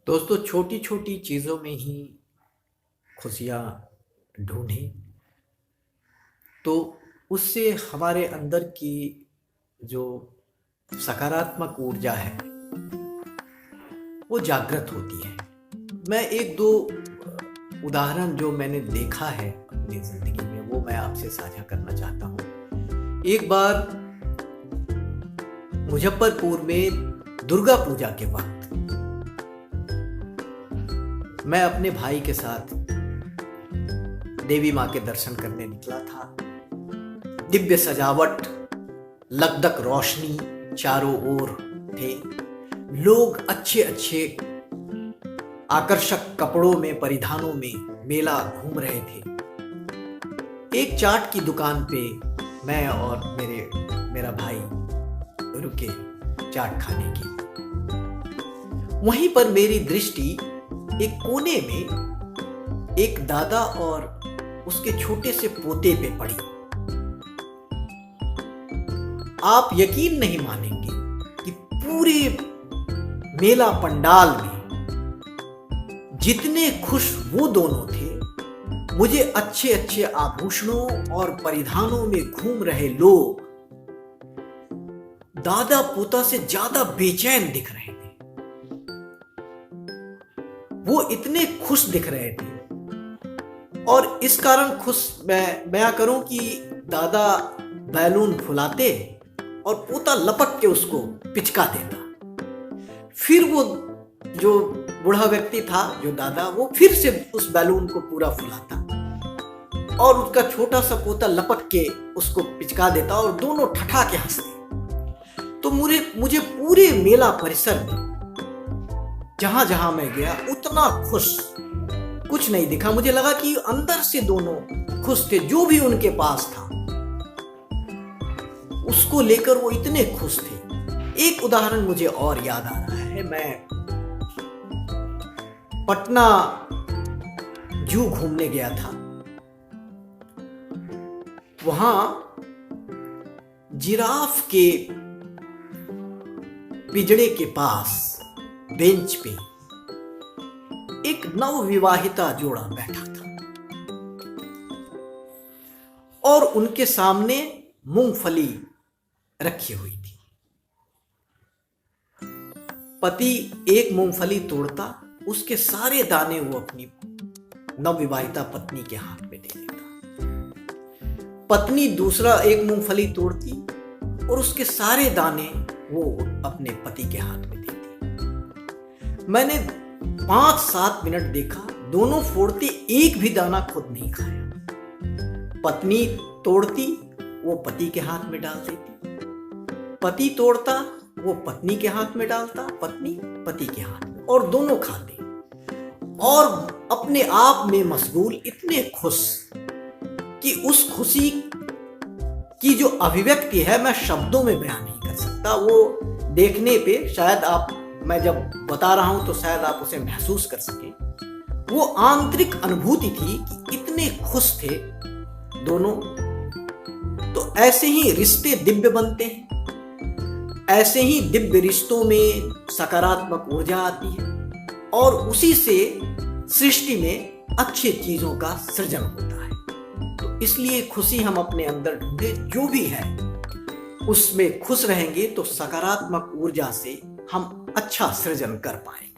दोस्तों, छोटी छोटी चीज़ों में ही खुशियाँ ढूंढें तो उससे हमारे अंदर की जो सकारात्मक ऊर्जा है वो जागृत होती है। मैं एक दो उदाहरण जो मैंने देखा है अपनी ज़िंदगी में वो मैं आपसे साझा करना चाहता हूँ। एक बार मुजफ्फरपुर में दुर्गा पूजा के वक्त मैं अपने भाई के साथ देवी माँ के दर्शन करने निकला था। दिव्य सजावट, लगदग रोशनी चारों ओर थे। लोग अच्छे अच्छे आकर्षक कपड़ों में, परिधानों में मेला घूम रहे थे। एक चाट की दुकान पे मैं और मेरा भाई रुके चाट खाने के। वहीं पर मेरी दृष्टि एक कोने में एक दादा और उसके छोटे से पोते पे पड़ी। आप यकीन नहीं मानेंगे कि पूरे मेला पंडाल में जितने खुश वो दोनों थे, मुझे अच्छे अच्छे आभूषणों और परिधानों में घूम रहे लोग दादा पोता से ज्यादा बेचैन दिख रहे थे। वो इतने खुश दिख रहे थे और इस कारण खुश मैं बयां करूं कि दादा बैलून फुलाते और पोता लपक के उसको पिचका देता। फिर वो जो बूढ़ा व्यक्ति था, जो दादा, वो फिर से उस बैलून को पूरा फुलाता और उसका छोटा सा पोता लपक के उसको पिचका देता और दोनों ठठा के हंसते। तो मुझे पूरे मेला परिसर में जहां जहां मैं गया उतना खुश कुछ नहीं दिखा। मुझे लगा कि अंदर से दोनों खुश थे। जो भी उनके पास था उसको लेकर वो इतने खुश थे। एक उदाहरण मुझे और याद आ रहा है। मैं पटना जू घूमने गया था। वहां जिराफ के पिंजड़े के पास बेंच पे एक नवविवाहिता जोड़ा बैठा था और उनके सामने मूंगफली रखी हुई थी। पति एक मूंगफली तोड़ता, उसके सारे दाने वो अपनी नवविवाहिता पत्नी के हाथ में दे देता। पत्नी दूसरा एक मूंगफली तोड़ती और उसके सारे दाने वो अपने पति के हाथ में देती। मैंने 5-7 मिनट देखा, दोनों फोड़ते, एक भी दाना खुद नहीं खाया। पत्नी तोड़ती, वो पति के हाथ में डाल देती। पति तोड़ता, वो पत्नी के हाथ में डालता, पत्नी पति के हाथ में, और दोनों खाते और अपने आप में मशगूल, इतने खुश कि उस खुशी की जो अभिव्यक्ति है मैं शब्दों में बयान नहीं कर सकता। वो देखने पे शायद मैं जब बता रहा हूं तो शायद आप उसे महसूस कर सकें। वो आंतरिक अनुभूति थी कि इतने खुश थे दोनों। तो ऐसे ही रिश्ते दिव्य बनते हैं। ऐसे ही दिव्य रिश्तों में सकारात्मक ऊर्जा आती है और उसी से सृष्टि में अच्छी चीजों का सृजन होता है। तो इसलिए खुशी हम अपने अंदर ढूंढे, जो भी है उसमें खुश रहेंगे तो सकारात्मक ऊर्जा से हम अच्छा सृजन कर पाएंगे।